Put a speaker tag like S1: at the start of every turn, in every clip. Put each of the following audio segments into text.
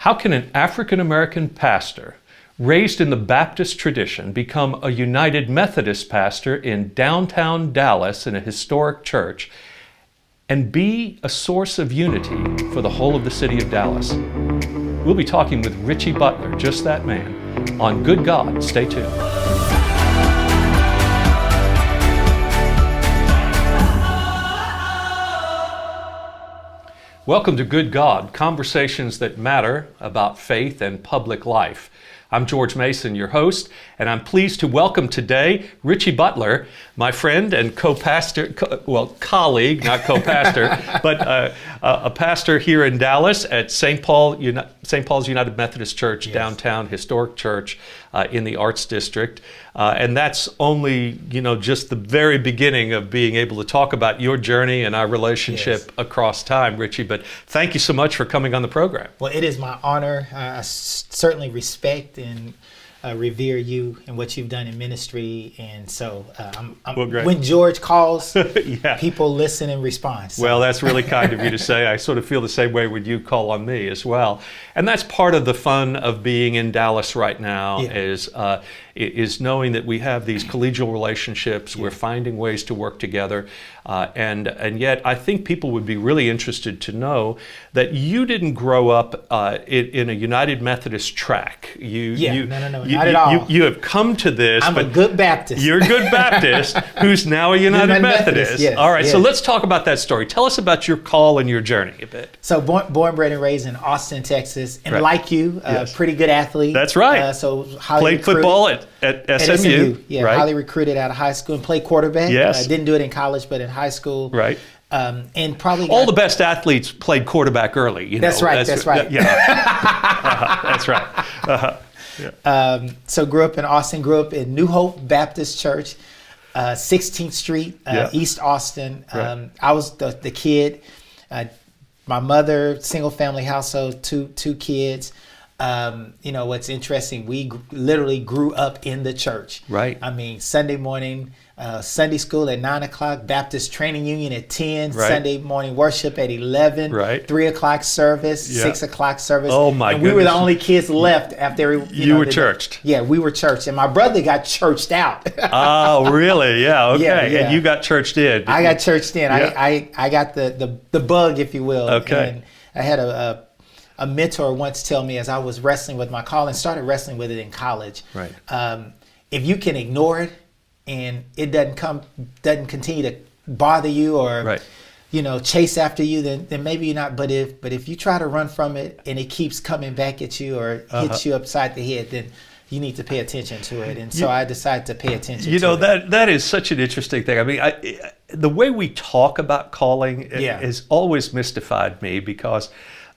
S1: How can an African-American pastor raised in the Baptist tradition become a United Methodist pastor in downtown Dallas in a historic church and be a source of unity for the whole of the city of Dallas? We'll be talking with Richie Butler, just that man, on Good God. Stay tuned. Welcome to Good God, conversations that matter about faith and public life. I'm George Mason, your host, and I'm pleased to welcome today Richie Butler, my friend and co-pastor, colleague, not co-pastor, but a pastor here in Dallas at St. Paul's United Methodist Church, yes. Downtown, historic church in the Arts District. And that's only, just the very beginning of being able to talk about your journey and our relationship yes. across time, Richie. But thank you so much for coming on the program.
S2: Well, it is my honor. I certainly respect and revere you and what you've done in ministry. And so when George calls, yeah. people listen and respond. So.
S1: Well, that's really kind of you to say. I sort of feel the same way when you call on me as well. And that's part of the fun of being in Dallas right now yeah. is knowing that we have these collegial relationships. Yeah. We're finding ways to work together. And yet I think people would be really interested to know that you didn't grow up in a United Methodist track.
S2: No, not at all.
S1: You have come to this.
S2: I'm a good Baptist.
S1: You're a good Baptist who's now a United Methodist.
S2: Yes,
S1: all right,
S2: yes.
S1: So let's talk about that story. Tell us about your call and your journey a bit.
S2: So born, bred, and raised in Austin, Texas, and right. like you,
S1: yes.
S2: pretty good athlete.
S1: That's right.
S2: So
S1: played football at SMU.
S2: Yeah,
S1: right.
S2: highly recruited out of high school and played quarterback.
S1: Yes.
S2: Didn't do it in college, but in high school.
S1: Right.
S2: And probably
S1: all the best athletes played quarterback early.
S2: That's right. That's right.
S1: Yeah. That's right. Yeah.
S2: So grew up in Austin. Grew up in New Hope Baptist Church, 16th Street,
S1: yeah.
S2: East Austin.
S1: Right.
S2: I was the kid. My mother, single family household, two kids. What's interesting, we literally grew up in the church.
S1: Right.
S2: I mean, Sunday morning, Sunday school at 9 o'clock, Baptist Training Union at 10,
S1: right.
S2: Sunday morning worship at 11,
S1: right.
S2: 3 o'clock service,
S1: yeah.
S2: 6 o'clock service.
S1: Oh my
S2: and
S1: goodness.
S2: we were the only kids left after
S1: you were churched.
S2: Yeah, we were churched. And my brother got churched out.
S1: Oh, really? Yeah, okay.
S2: Yeah.
S1: And you got churched in.
S2: I got churched in.
S1: Yeah.
S2: I got the bug, if you will.
S1: Okay.
S2: And I had a mentor once tell me as I was wrestling with my calling, started wrestling with it in college.
S1: Right.
S2: If you can ignore it and it doesn't continue to bother you or
S1: right.
S2: Chase after you, then maybe you're not. But if you try to run from it and it keeps coming back at you or hits you upside the head, then you need to pay attention to it. And so I decided to pay attention to it.
S1: That is such an interesting thing. I mean, the way we talk about calling
S2: yeah.
S1: has always mystified me because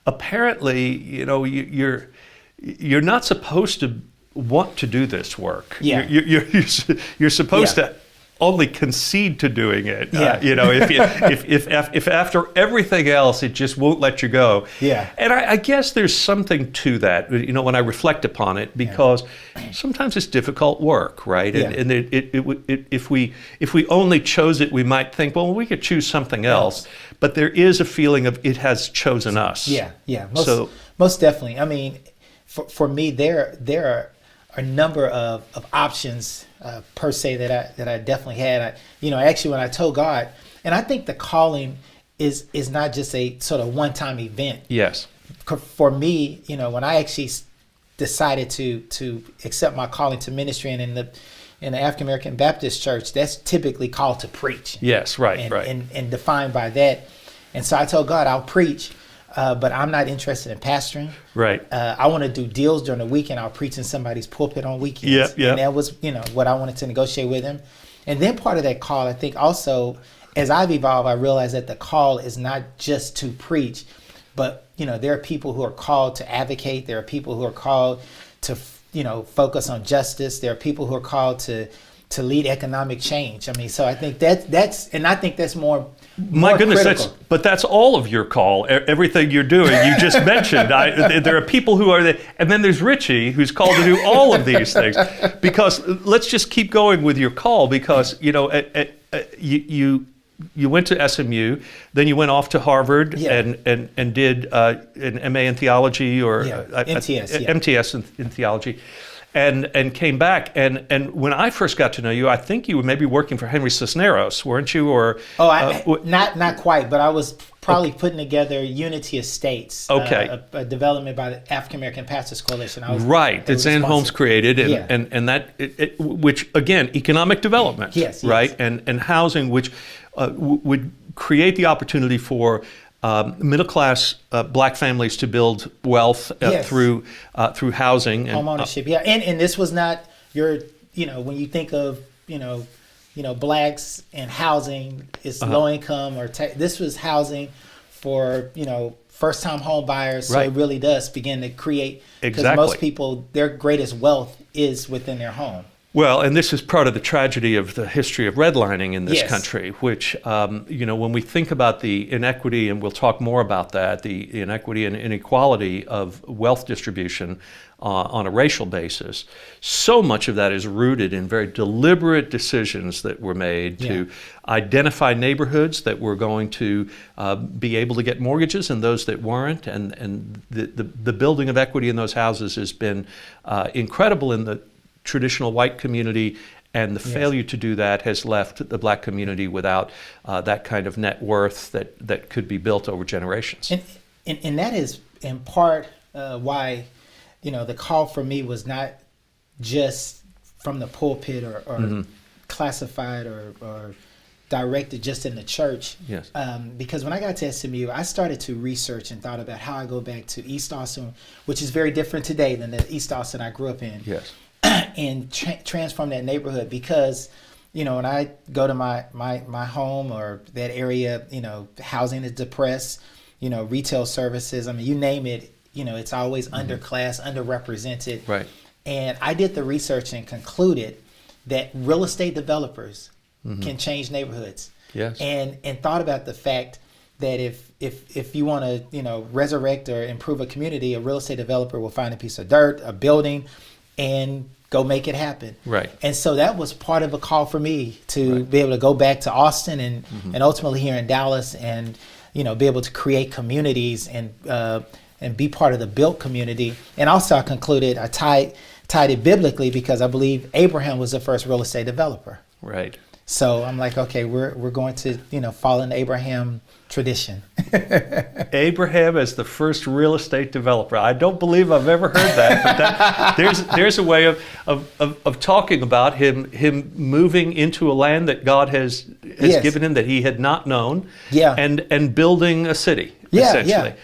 S1: apparently, you're not supposed to want to do this work.
S2: Yeah.
S1: You're supposed
S2: yeah.
S1: to only concede to doing it.
S2: Yeah.
S1: If after everything else it just won't let you go.
S2: Yeah.
S1: And I guess there's something to that. When I reflect upon it, because sometimes it's difficult work, right?
S2: Yeah.
S1: And if we only chose it, we might think, well, we could choose something else. But there is a feeling of it has chosen us.
S2: Yeah. Most definitely. I mean, for me, there are a number of options per se that I definitely had. Actually, when I told God, and I think the calling is not just a sort of one-time event.
S1: Yes.
S2: For me, when I actually decided to accept my calling to ministry, and in the African American Baptist Church, that's typically called to preach.
S1: Yes, right,
S2: and defined by that. And so I told God, I'll preach. But I'm not interested in pastoring.
S1: Right.
S2: I want to do deals during the weekend. I'll preach in somebody's pulpit on weekends.
S1: Yeah.
S2: And that was, what I wanted to negotiate with him. And then part of that call, I think also, as I've evolved, I realized that the call is not just to preach, but, there are people who are called to advocate. There are people who are called to, focus on justice. There are people who are called to lead economic change. I mean, so I think that's more
S1: My goodness,
S2: critical.
S1: that's all of your call, everything you're doing. You just mentioned, there are people who are there, and then there's Richie, who's called to do all of these things. Because let's just keep going with your call, because, you went to SMU, then you went off to Harvard
S2: Yeah.
S1: and did an MA in theology or
S2: MTS, yeah.
S1: MTS in theology. And came back, and when I first got to know you, I think you were maybe working for Henry Cisneros, weren't you? Or
S2: not quite, but I was probably putting together Unity Estates, a development by the African American Pastors Coalition.
S1: Right, that Zan Holmes created,
S2: Yeah.
S1: and that which again, economic development,
S2: Yes.
S1: right, and housing, which would create the opportunity for middle-class black families to build wealth
S2: Yes.
S1: through housing and
S2: home ownership. And this was not your, when you think of, blacks and housing, it's low income this was housing for, first-time home buyers. So
S1: Right.
S2: it really does begin to create, because
S1: Exactly.
S2: most people, their greatest wealth is within their home.
S1: Well, and this is part of the tragedy of the history of redlining in this
S2: Yes.
S1: country, which, when we think about the inequity, and we'll talk more about that, the inequity and inequality of wealth distribution on a racial basis, so much of that is rooted in very deliberate decisions that were made to identify neighborhoods that were going to be able to get mortgages and those that weren't, and the building of equity in those houses has been incredible in the traditional white community, and the failure to do that has left the black community without that kind of net worth that could be built over generations.
S2: And that is in part why, the call for me was not just from the pulpit or classified or directed just in the church.
S1: Yes.
S2: Because when I got to SMU, I started to research and thought about how I go back to East Austin, which is very different today than the East Austin I grew up in.
S1: Yes.
S2: And transform that neighborhood, because when I go to my home or that area, housing is depressed, retail services, I mean, you name it, it's always underclass, underrepresented.
S1: Right.
S2: And I did the research and concluded that real estate developers can change neighborhoods.
S1: Yes.
S2: And thought about the fact that if you want to resurrect or improve a community, a real estate developer will find a piece of dirt, a building, and go make it happen.
S1: Right.
S2: And so that was part of a call for me to be able to go back to Austin and ultimately here in Dallas, and be able to create communities and be part of the built community. And also I concluded I tied it biblically, because I believe Abraham was the first real estate developer.
S1: Right.
S2: So I'm like, okay, we're going to follow in the Abraham tradition.
S1: Abraham as the first real estate developer. I don't believe I've ever heard that, but there's a way of talking about him moving into a land that God has
S2: Yes.
S1: given him that he had not known,
S2: Yeah.
S1: and building a city, essentially,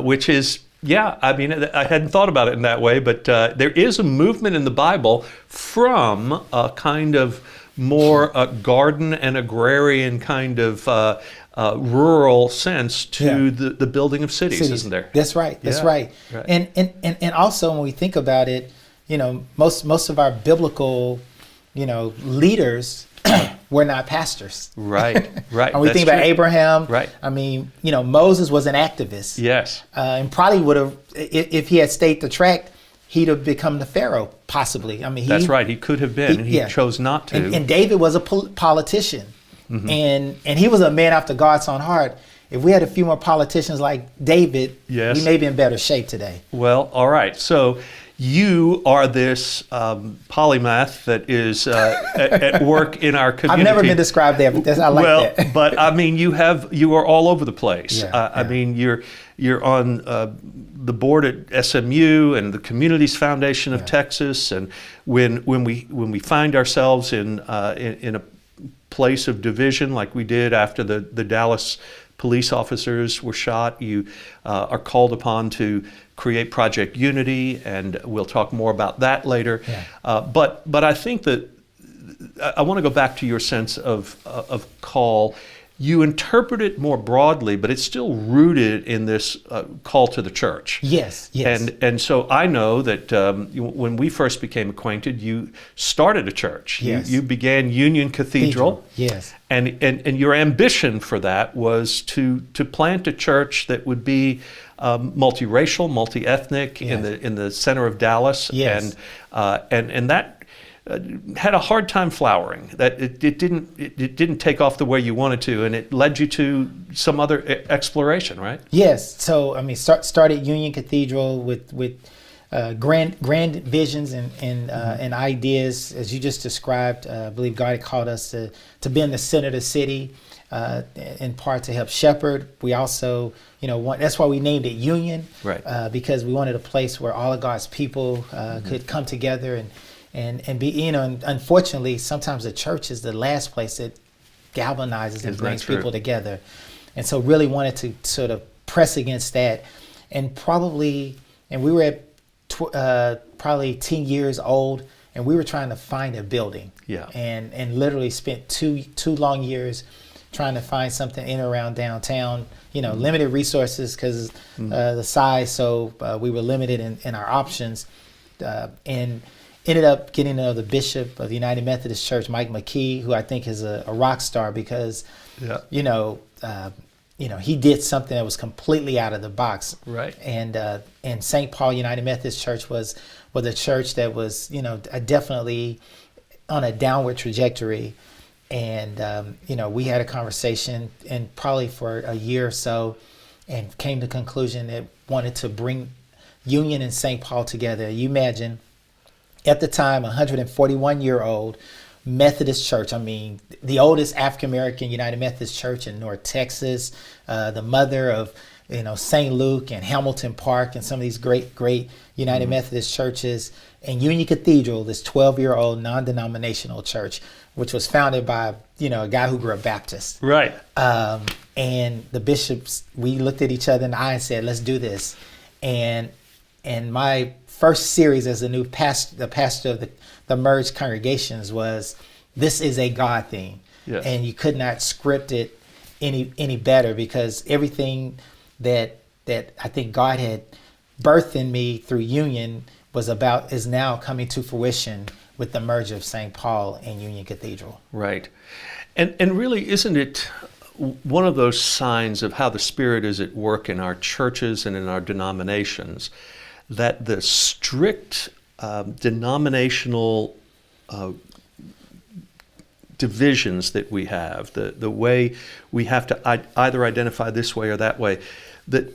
S1: which is, I mean, I hadn't thought about it in that way, but there is a movement in the Bible from a kind of more garden and agrarian kind of rural sense to the building of cities, isn't there?
S2: That's right. That's right. And also when we think about it, most of our biblical, leaders were not pastors.
S1: Right. Right.
S2: And we think about Abraham.
S1: Right.
S2: I mean, Moses was an activist.
S1: Yes.
S2: And probably would have, if he had stayed the track, he'd have become the Pharaoh, possibly. I mean,
S1: that's right. He could have been, and he chose not to.
S2: And David was a politician, and he was a man after God's own heart. If we had a few more politicians like David, we may be in better shape today.
S1: Well, all right. So you are this polymath that is at work in our community.
S2: I've never been described there, but I like that.
S1: But I mean, you are all over the place. I mean, you're on the board at SMU and the Communities Foundation of Texas, and when we find ourselves in a place of division like we did after the Dallas police officers were shot, you are called upon to create Project Unity, and we'll talk more about that later. But I think that I want to go back to your sense of call. You interpret it more broadly, but it's still rooted in this call to the church.
S2: Yes.
S1: And so I know that when we first became acquainted, you started a church.
S2: Yes.
S1: You began Union Cathedral.
S2: Yes.
S1: And your ambition for that was to plant a church that would be multiracial, multi-ethnic in the center of Dallas.
S2: Yes.
S1: And that had a hard time flowering. That it didn't take off the way you wanted to, and it led you to some other exploration, right?
S2: Yes. So I mean, started Union Cathedral with grand visions and ideas, as you just described. I believe God had called us to be in the center of the city, in part to help shepherd. We also, that's why we named it Union,
S1: right?
S2: Because we wanted a place where all of God's people could come together and be. And unfortunately, sometimes the church is the last place that galvanizes and brings people together, and so really wanted to sort of press against that, and we were at probably 10 years old, and we were trying to find a building.
S1: Yeah.
S2: And literally spent two long years trying to find something in and around downtown. Limited resources because the size, so we were limited in our options, and ended up getting to know the bishop of the United Methodist Church, Mike McKee, who I think is a rock star because, he did something that was completely out of the box.
S1: Right.
S2: And St. Paul United Methodist Church was a church that was, definitely on a downward trajectory. And, we had a conversation and probably for a year or so, and came to the conclusion that wanted to bring Union and St. Paul together. You imagine, at the time, 141-year-old Methodist church. I mean, the oldest African-American United Methodist church in North Texas, the mother of, St. Luke and Hamilton Park and some of these great United Methodist churches, and Union Cathedral, this 12-year-old non-denominational church, which was founded by, a guy who grew up Baptist.
S1: Right.
S2: And the bishops, we looked at each other in the eye and said, let's do this. And my first series as the pastor of the merged congregations was, this is a God thing.
S1: Yes. And
S2: you could not script it any better, because everything that I think God had birthed in me through Union is now coming to fruition with the merger of St. Paul and Union Cathedral.
S1: Right. And really, isn't it one of those signs of how the Spirit is at work in our churches and in our denominations, that the strict denominational divisions that we have, the way we have to either identify this way or that way, that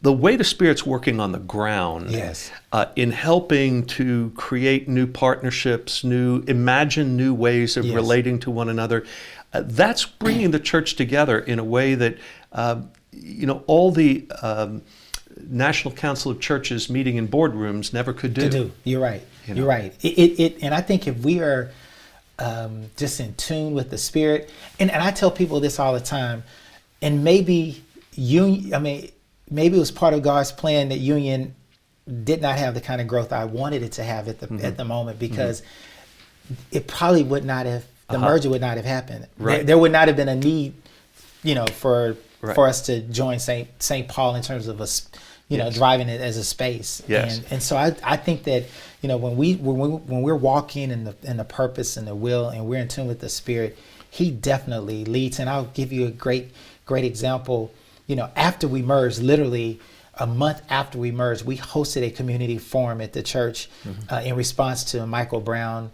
S1: the way the Spirit's working on the ground,
S2: yes,
S1: in helping to create new partnerships, imagine new ways of
S2: yes,
S1: relating to one another, that's bringing the church together in a way that, all the National Council of Churches meeting in boardrooms never could do.
S2: You're right. You're right. And I think if we are just in tune with the Spirit, and I tell people this all the time, and maybe maybe it was part of God's plan that Union did not have the kind of growth I wanted it to have at the moment, because it probably would not have, the merger would not have happened.
S1: Right.
S2: There would not have been a need, for
S1: right,
S2: us to join St. Paul in terms of us,
S1: yes,
S2: driving it as a space.
S1: Yes.
S2: And so I think that, when we're walking in the purpose and the will, and we're in tune with the Spirit, He definitely leads. And I'll give you a great example. After we merged, literally a month after we merged, we hosted a community forum at the church in response to Michael Brown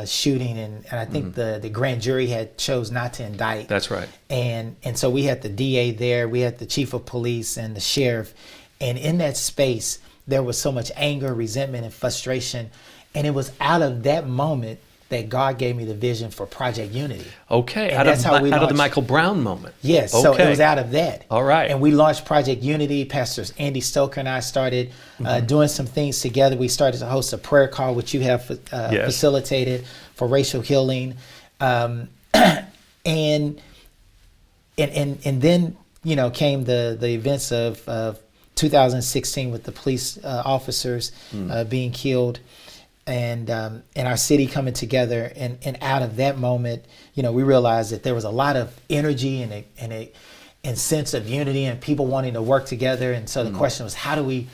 S2: shooting, and I think the grand jury had chose not to indict.
S1: That's right.
S2: And so we had the DA there, we had the chief of police and the sheriff, and in that space there was so much anger, resentment, and frustration, and it was out of that moment that God gave me the vision for Project Unity.
S1: Okay,
S2: and
S1: out of the Michael Brown moment.
S2: Yes,
S1: okay,
S2: so it was out of that.
S1: All right.
S2: And we launched Project Unity. Pastors Andy Stoker and I started doing some things together. We started to host a prayer call, which you have
S1: yes,
S2: facilitated, for racial healing. And then, came the events of 2016 with the police officers being killed. And our city coming together, and out of that moment, we realized that there was a lot of energy and a sense of unity and people wanting to work together. And so the question was, how do we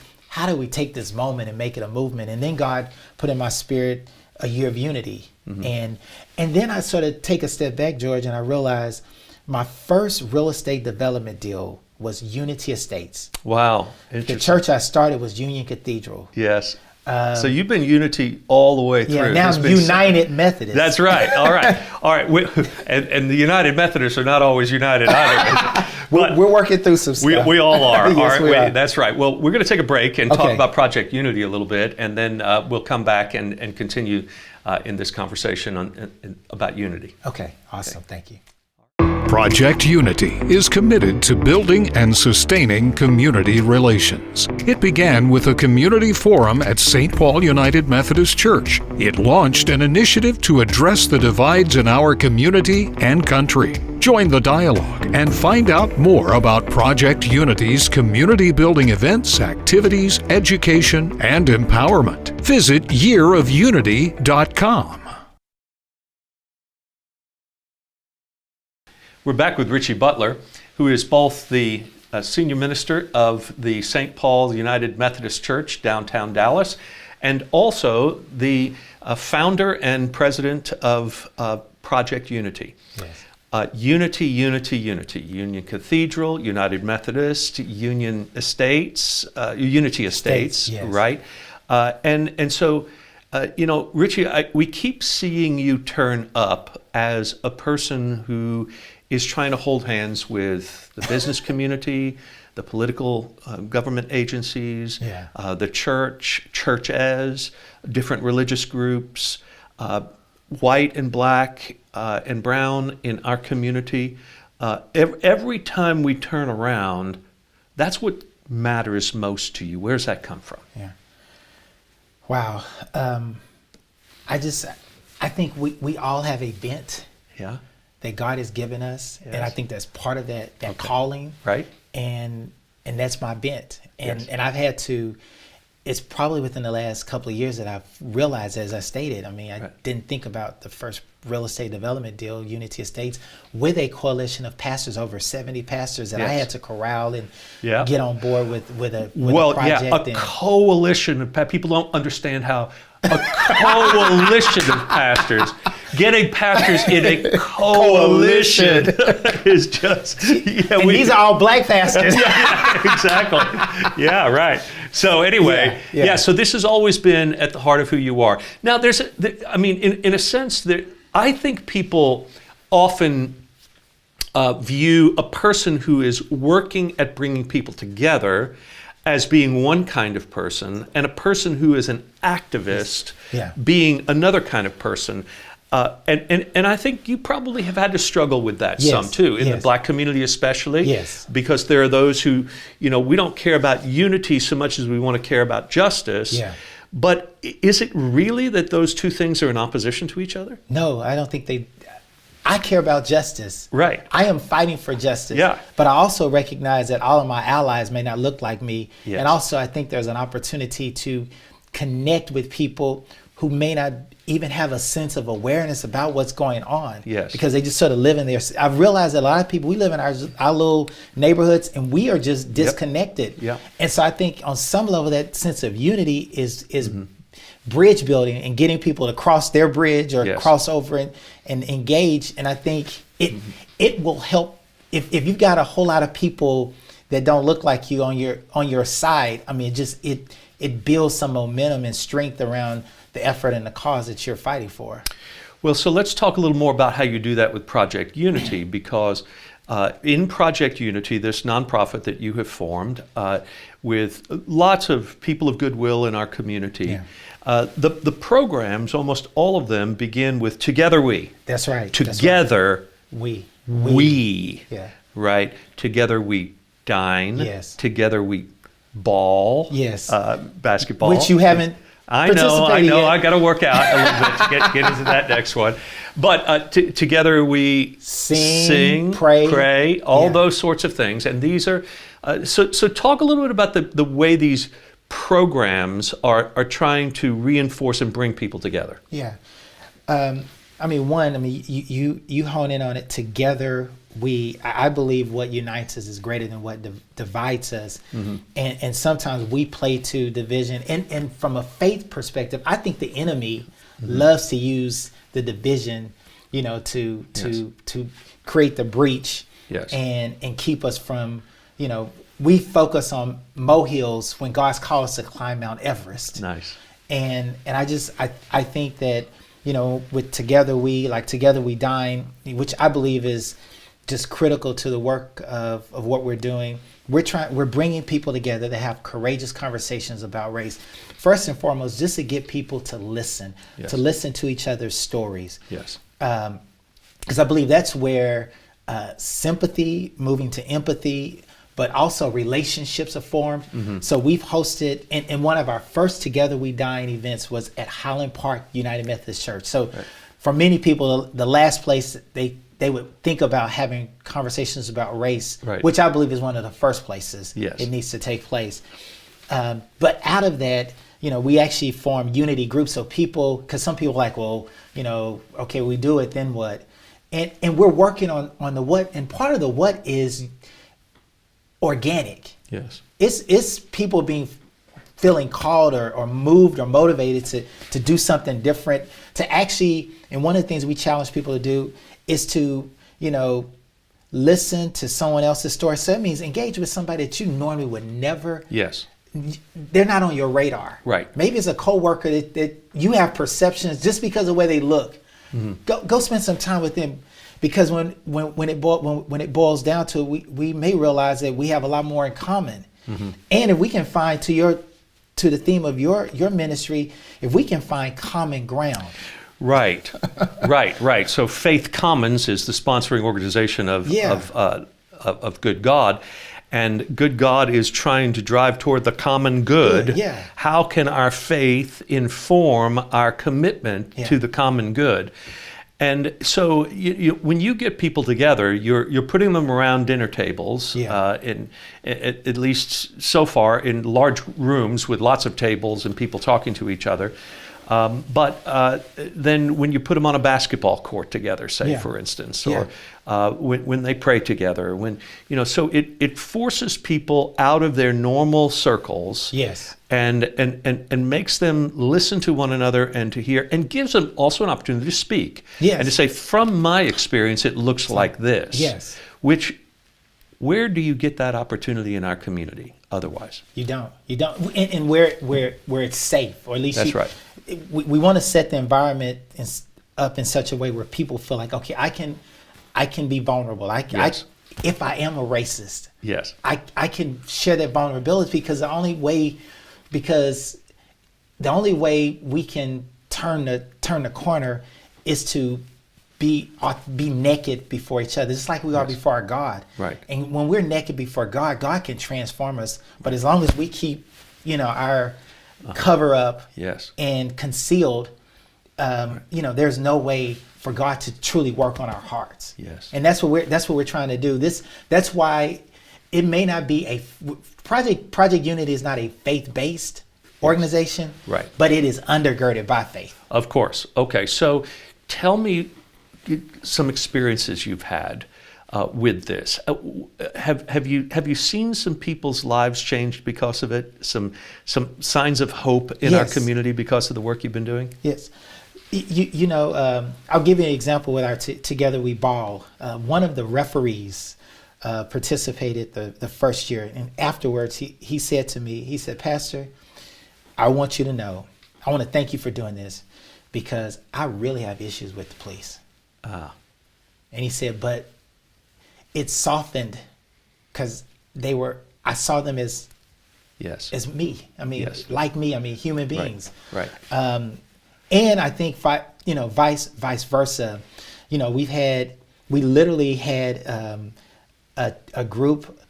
S2: take this moment and make it a movement? And then God put in my spirit a year of unity. And then I sort of take a step back, George, and I realized my first real estate development deal was Unity Estates.
S1: Wow.
S2: The church I started was Union Cathedral.
S1: Yes. So you've been Unity all the way through.
S2: Yeah, now I'm United Methodist.
S1: That's right. All right. All right. And the United Methodists are not always united either.
S2: We're working through some stuff.
S1: We all are.
S2: Yes,
S1: all right.
S2: we are.
S1: That's right. Well, we're going to take a break and talk
S2: Okay.
S1: about Project Unity a little bit, and then we'll come back and continue in this conversation about unity.
S2: Okay, awesome. Thank you.
S3: Project Unity is committed to building and sustaining community relations. It began with a community forum at St. Paul United Methodist Church. It launched an initiative to address the divides in our community and country. Join the dialogue and find out more about Project Unity's community building events, activities, education, and empowerment. Visit yearofunity.com.
S1: We're back with Richie Butler, who is both the senior minister of the St. Paul United Methodist Church, downtown Dallas, and also the founder and president of Project Unity.
S2: Yes.
S1: Unity. Union Cathedral, United Methodist, Union Estates, Unity Estates,
S2: yes.
S1: right? And so, Richie, we keep seeing you turn up as a person who is trying to hold hands with the business community, the political government agencies, the churches, different religious groups, white and black and brown in our community. Every time we turn around, that's what matters most to you. Where's that come from?
S2: Yeah. Wow. I think we all have a bent.
S1: Yeah.
S2: That God has given us,
S1: Yes.
S2: and I think that's part of that calling,
S1: right?
S2: And that's my bent, and
S1: Yes.
S2: and I've had to. It's probably within the last couple of years that I've realized, as I stated. I mean, I didn't think about the first real estate development deal, Unity Estates, with a coalition of pastors, over 70 pastors that I had to corral and get on board with a project.
S1: A coalition of people don't understand how a coalition of pastors. Getting pastors in a coalition is just...
S2: and these are all black pastors.
S1: Yeah, exactly. Yeah, right. So anyway, so this has always been at the heart of who you are. Now, in a sense, I think people often view a person who is working at bringing people together as being one kind of person, and a person who is an activist being another kind of person. And I think you probably have had to struggle with that some too, in the black community especially.
S2: Yes.
S1: Because there are those who, we don't care about unity so much as we want to care about justice.
S2: Yeah.
S1: But is it really that those two things are in opposition to each other?
S2: No, I don't think I care about justice.
S1: Right.
S2: I am fighting for justice.
S1: Yeah.
S2: But I also recognize that all of my allies may not look like me.
S1: Yes.
S2: And also I think there's an opportunity to connect with people who may not even have a sense of awareness about what's going on.
S1: Yes.
S2: Because they just sort of live in their... I've realized that a lot of people, we live in our little neighborhoods and we are just disconnected.
S1: Yep.
S2: And so I think on some level that sense of unity is bridge building and getting people to cross their bridge or cross over and engage. And I think it will help if you've got a whole lot of people that don't look like you on your side. I mean, it builds some momentum and strength around the effort and the cause that you're fighting for.
S1: Well, so let's talk a little more about how you do that with Project Unity, because in Project Unity, this nonprofit that you have formed with lots of people of goodwill in our community, the programs, almost all of them, begin with Together We.
S2: That's right.
S1: Together
S2: we.
S1: Yeah. Right? Together we dine.
S2: Yes.
S1: Together we ball.
S2: Yes.
S1: Basketball.
S2: Which you haven't
S1: I know.
S2: yet.
S1: I got to work out a little bit to get into that next one. But together we
S2: sing, pray,
S1: all those sorts of things. And these are, so talk a little bit about the way these programs are trying to reinforce and bring people together.
S2: Yeah. You hone in on it. Together I believe what unites us is greater than what divides us. Mm-hmm. And sometimes we play to division. And from a faith perspective, I think the enemy loves to use the division, to create the breach and keep us from, we focus on molehills when God's called us to climb Mount Everest.
S1: Nice.
S2: And I think that, with Together We Dine, which I believe is just critical to the work of what we're doing. We're bringing people together to have courageous conversations about race. First and foremost, just to get people to listen,
S1: Yes.
S2: to listen to each other's stories.
S1: Yes.
S2: Because I believe that's where sympathy, moving to empathy, but also relationships are formed.
S1: Mm-hmm.
S2: So we've hosted, and one of our first Together We Dine events was at Highland Park United Methodist Church. So
S1: Right.
S2: for many people, the last place they would think about having conversations about race,
S1: Right.
S2: which I believe is one of the first places
S1: Yes.
S2: it needs to take place. But out of that, we actually form unity groups. So people, because some people are like, well, okay, we do it, then what? And we're working on the what, and part of the what is organic.
S1: Yes.
S2: It's people feeling called or moved or motivated to do something different, to actually, and one of the things we challenge people to do is to, listen to someone else's story. So that means engage with somebody that you normally would never,
S1: Yes.
S2: they're not on your radar.
S1: Right.
S2: Maybe it's a coworker that you have perceptions just because of the way they look.
S1: Mm-hmm.
S2: Go spend some time with them, because when it boils down to it, we may realize that we have a lot more in common.
S1: Mm-hmm.
S2: And if we can find to the theme of your ministry, if we can find common ground.
S1: Right. Right. So Faith Commons is the sponsoring organization of Good God. And Good God is trying to drive toward the common good.
S2: Yeah.
S1: How can our faith inform our commitment to the common good? And so when you get people together, you're putting them around dinner tables, at least so far, in large rooms with lots of tables and people talking to each other. But then when you put them on a basketball court together, say, for instance, or when they pray together, so it forces people out of their normal circles.
S2: Yes.
S1: And makes them listen to one another and to hear, and gives them also an opportunity to speak.
S2: Yes.
S1: And to say, from my experience, it looks like this.
S2: Yes.
S1: Where do you get that opportunity in our community otherwise?
S2: You don't. And where it's safe, or at least
S1: That's right.
S2: We want to set the environment up in such a way where people feel like, okay, I can be vulnerable. If I am a racist,
S1: Yes.
S2: I can share that vulnerability, because the only way we can turn the corner is to be naked before each other, just like we are before our God.
S1: Right.
S2: And when we're naked before God, God can transform us. But as long as we keep, our cover up and concealed, there's no way for God to truly work on our hearts.
S1: Yes.
S2: And that's what we're trying to do. That's why it may not be Project Unity is not a faith-based organization,
S1: right? But
S2: it is undergirded by faith.
S1: Of course. Okay. So tell me some experiences you've had with this. Have you seen some people's lives changed because of it? Some signs of hope in our community because of the work you've been doing?
S2: Yes. I'll give you an example with our Together We Ball. One of the referees participated the first year, and afterwards he said to me, he said, "Pastor, I want you to know, I want to thank you for doing this, because I really have issues with the police." And he said, but it softened, because I saw them as me. I mean, like me. I mean, human beings.
S1: Right.
S2: And I think, vice versa. We literally had a group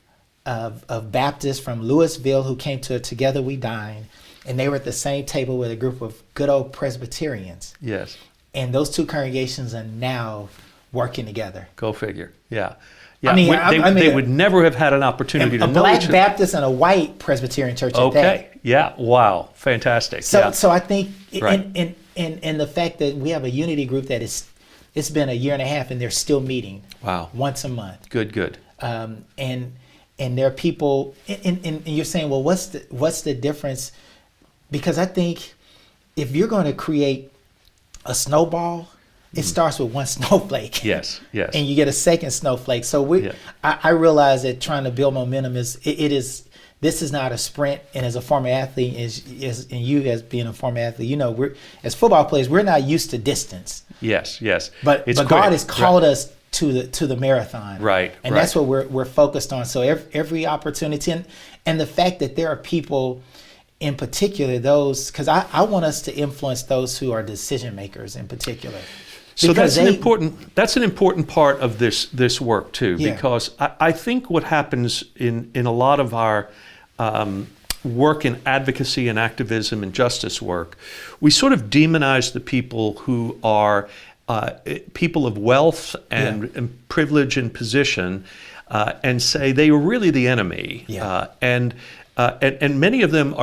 S2: of Baptists from Louisville who came to a Together We Dine, and they were at the same table with a group of good old Presbyterians.
S1: Yes.
S2: And those two congregations are now working together.
S1: Go figure. Yeah.
S2: I mean,
S1: they would never have had an opportunity to know
S2: black
S1: each other.
S2: Baptist and a white Presbyterian church at that.
S1: Okay. Yeah. Wow. Fantastic.
S2: So I think,
S1: Right.
S2: and the fact that we have a unity group that it's been a year and a half, and they're still meeting.
S1: Wow.
S2: Once a month.
S1: Good.
S2: And there are people, and you're saying, well, what's the difference? Because I think if you're going to create a snowball, it starts with one snowflake.
S1: Yes.
S2: And you get a second snowflake. So I realize that trying to build momentum is this is not a sprint. And as a former athlete, and you as being a former athlete, we're as football players, we're not used to distance.
S1: Yes.
S2: But
S1: It's
S2: God
S1: quick.
S2: has called us to the marathon.
S1: Right.
S2: And that's what we're focused on. So every opportunity, and the fact that there are people in particular, those, because I want us to influence those who are decision makers in particular.
S1: So
S2: Because
S1: that's an important part of this work too,
S2: Yeah.
S1: because I think what happens in a lot of our work in advocacy and activism and justice work, we sort of demonize the people who are people of wealth and privilege and position, and say they are really the enemy.
S2: Yeah.
S1: And many of them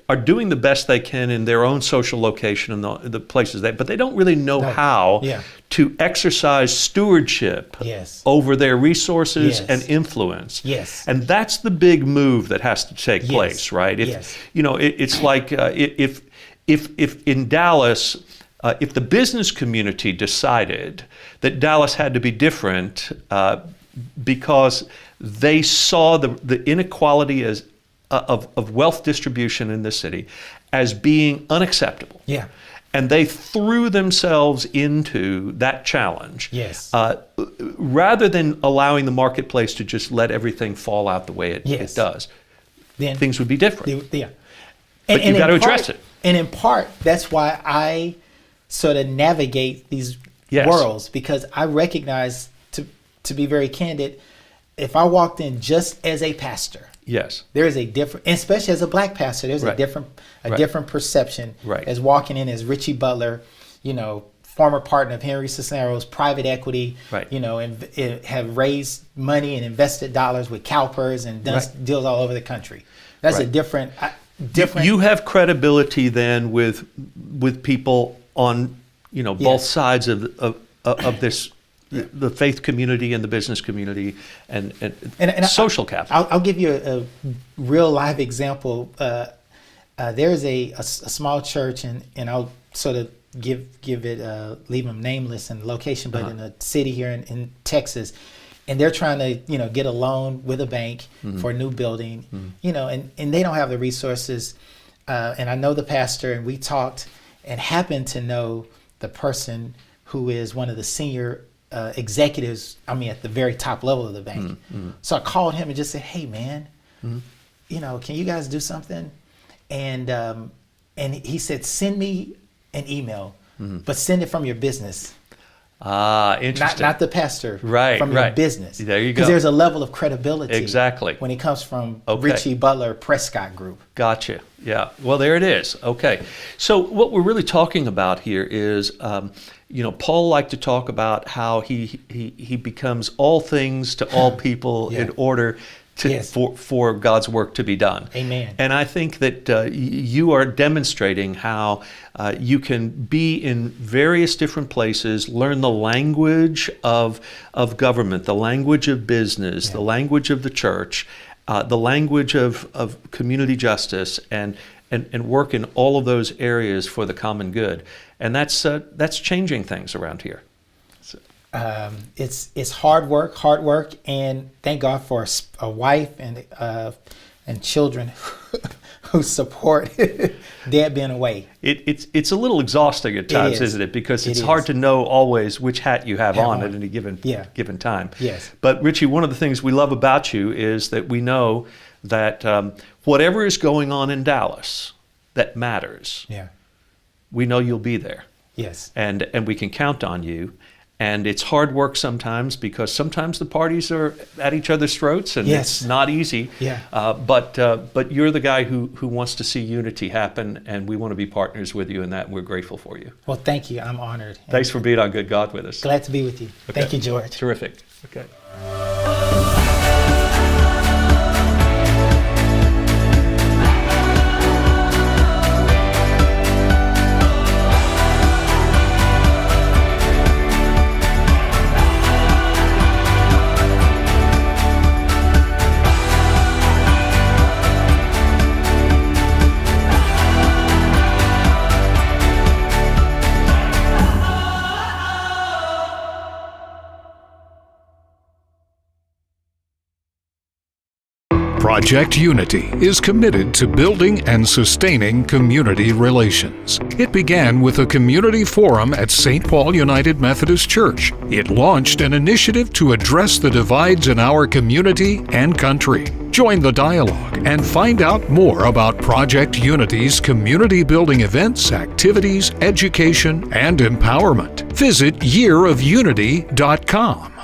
S1: are doing the best they can in their own social location and the places but they don't really know how to exercise stewardship over their resources and influence.
S2: Yes.
S1: And that's the big move that has to take place, right? It's like if in Dallas, if the business community decided that Dallas had to be different because they saw the inequality of wealth distribution in this city as being unacceptable.
S2: Yeah.
S1: And they threw themselves into that challenge.
S2: Yes.
S1: Rather than allowing the marketplace to just let everything fall out the way it does. Then things would be different. But you've got to address it.
S2: And in part, that's why I sort of navigate these worlds, because I recognize, to be very candid, if I walked in just as a pastor, there is a different, especially as a black pastor, there's a different perception as walking in as Richie Butler, former partner of Henry Cisneros, private equity, and have raised money and invested dollars with CalPERS and done deals all over the country. That's a different.
S1: You have credibility then with people on both sides of this. The faith community and the business community and social capital.
S2: I'll give you a real live example. There's a small church, and I'll sort of give it leave them nameless in location, but in a city here in Texas, and they're trying to get a loan with a bank for a new building, and they don't have the resources. And I know the pastor, and we talked, and happened to know the person who is one of the senior executives, at the very top level of the bank. So I called him and just said, "Hey, man, can you guys do something?" And he said, "Send me an email, but send it from your business."
S1: Interesting.
S2: Not the pastor. From your business.
S1: There you go.
S2: Because there's a level of credibility.
S1: Exactly.
S2: When it comes from Richie Butler Prescott Group.
S1: Gotcha. Yeah. Well, there it is. Okay. So what we're really talking about here is, Paul liked to talk about how he becomes all things to all people in order for God's work to be done.
S2: Amen.
S1: And I think that you are demonstrating how you can be in various different places, learn the language of government, the language of business, the language of the church, the language of community justice, and work in all of those areas for the common good. And that's changing things around here.
S2: It's hard work, and thank God for a wife and children who support Dad being away.
S1: It's a little exhausting at times, isn't it? Because it's hard to know always which hat you have on at any given time.
S2: Yes.
S1: But Richie, one of the things we love about you is that we know that whatever is going on in Dallas that matters, we know you'll be there.
S2: Yes.
S1: And we can count on you. And it's hard work sometimes, because sometimes the parties are at each other's throats, and it's not easy.
S2: Yeah.
S1: But you're the guy who wants to see unity happen, and we want to be partners with you in that, and we're grateful for you.
S2: Well, thank you. I'm honored.
S1: Thanks for being on Good God with us.
S2: Glad to be with you.
S1: Okay.
S2: Thank you, George.
S1: Terrific. Okay.
S3: Project Unity is committed to building and sustaining community relations. It began with a community forum at St. Paul United Methodist Church. It launched an initiative to address the divides in our community and country. Join the dialogue and find out more about Project Unity's community building events, activities, education, and empowerment. Visit yearofunity.com.